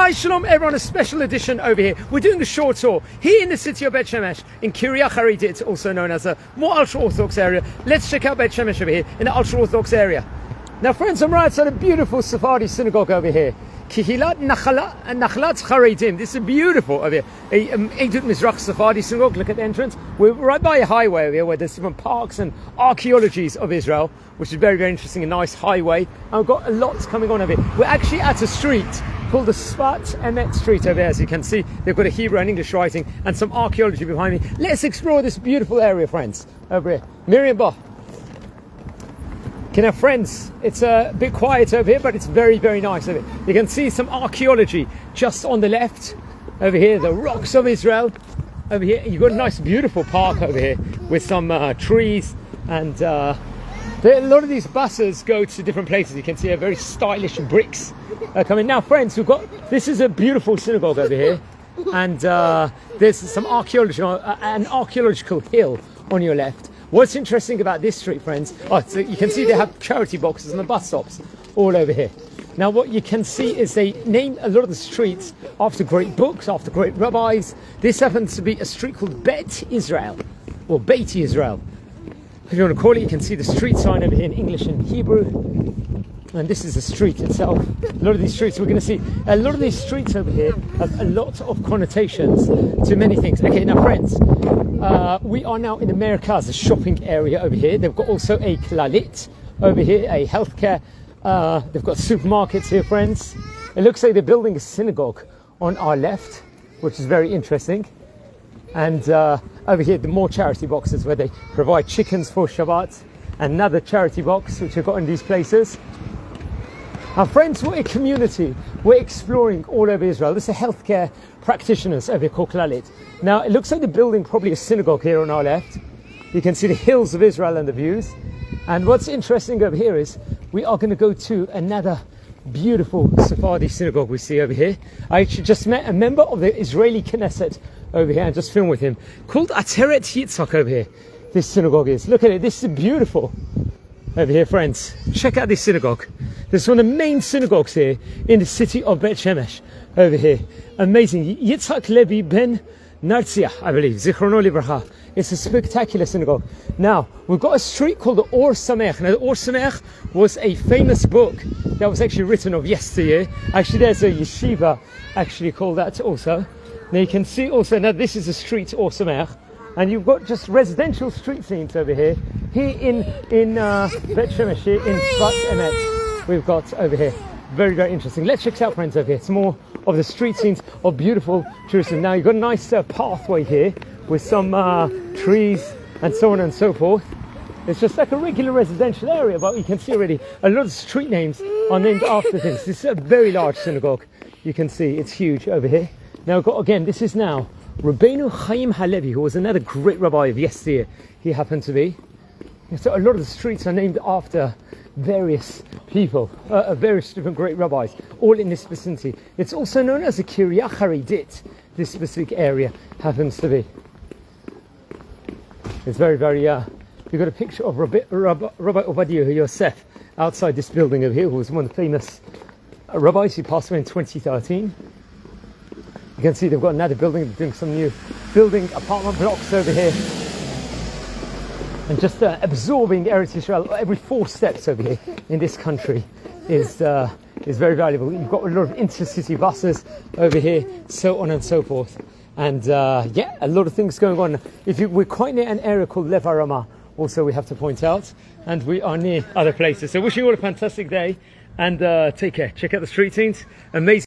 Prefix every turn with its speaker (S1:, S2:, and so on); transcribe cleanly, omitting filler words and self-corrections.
S1: Hi, Shalom everyone, a special edition over here. We're doing a short tour here in the city of Bet Shemesh, in Kiryat Chareidit, also known as a more ultra-Orthodox area. Let's check out Bet Shemesh over here in the ultra-Orthodox area. Now friends, I'm right outside a beautiful Sephardi synagogue over here. Kiryat Chareidit. This is beautiful over here. A Eidut Mizrach Sephardi synagogue. Look at the entrance. We're right by a highway over here where there's different parks and archaeologies of Israel, which is very, very interesting. A nice highway. And we've got a lot coming on over here. We're actually at a street called the Sfat Emet Street over there. As you can see, they've got a Hebrew and English writing and some archaeology behind me. Let's explore this beautiful area, friends, over here. Miriam Bah. Okay, now friends, it's a bit quiet over here, but it's very, very nice over here. You can see some archaeology just on the left over here, the rocks of Israel. Over here, you've got a nice, beautiful park over here with some trees, and a lot of these buses go to different places. You can see a very stylish bricks coming. Now friends, this is a beautiful synagogue over here, and there's some archaeology, an archaeological hill on your left. What's interesting about this street, friends, so you can see they have charity boxes on the bus stops all over here. Now what you can see is they name a lot of the streets after great books, after great rabbis. This happens to be a street called Bet Israel, or Beit Israel, if you want to call it. You can see the street sign over here in English and Hebrew, and this is the street itself. A lot of these streets, we're going to see, a lot of these streets over here have a lot of connotations to many things. Okay, now friends, we are now in America, a shopping area over here. They've got also a Klalit over here, a healthcare. They've got supermarkets here, friends. It looks like they're building a synagogue on our left, which is very interesting. And over here, the more charity boxes where they provide chickens for Shabbat. Another charity box, which I've got in these places. Our friends, we're a community. We're exploring all over Israel. This is healthcare practitioners over here called Klalit. Now, it looks like they're building probably a synagogue here on our left. You can see the hills of Israel and the views. And what's interesting over here is we are going to go to another beautiful Sephardi synagogue we see over here. I actually just met a member of the Israeli Knesset over here and just filmed with him, called Ateret Yitzhak over here. This synagogue is. Look at it. This is beautiful over here, friends. Check out this synagogue. This is one of the main synagogues here in the city of Bet Shemesh over here. Amazing. Yitzhak Levi ben Nartzia, I believe. Zichrono Libracha. It's a spectacular synagogue. Now, we've got a street called the Or Sameach. Now, the Or Sameach was a famous book that was actually written of yesteryear. Actually, there's a yeshiva actually called that also. Now, you can see also, now this is the street Or Sameach. And you've got just residential street scenes over here. Here in Bet Shemesh, here in Sfat Emet, we've got over here. Very, very interesting. Let's check it out, friends, over here. It's more of the street scenes of beautiful Jerusalem. Now, you've got a nice pathway here with some trees and so on and so forth. It's just like a regular residential area, but you can see already a lot of street names are named after things. This is a very large synagogue. You can see it's huge over here. Now, again, this is now Rabbeinu Chaim Halevi, who was another great rabbi of yesteryear. He happened to be. So a lot of the streets are named after various people, various different great rabbis, all in this vicinity. It's also known as the Kiryat Chareidit, this specific area happens to be. It's very, very, you've got a picture of Rabbi Obadiah Yosef outside this building over here, who was one of the famous rabbis. He passed away in 2013. You can see they've got another building, they're doing some new building apartment blocks over here. And just absorbing Eretz Israel, every 4 steps over here in this country is very valuable. You've got a lot of intercity buses over here, so on and so forth. And yeah, a lot of things going on. We're quite near an area called Lev HaRamah, also we have to point out. And we are near other places. So wishing you all a fantastic day and take care. Check out the street scenes. Amazing.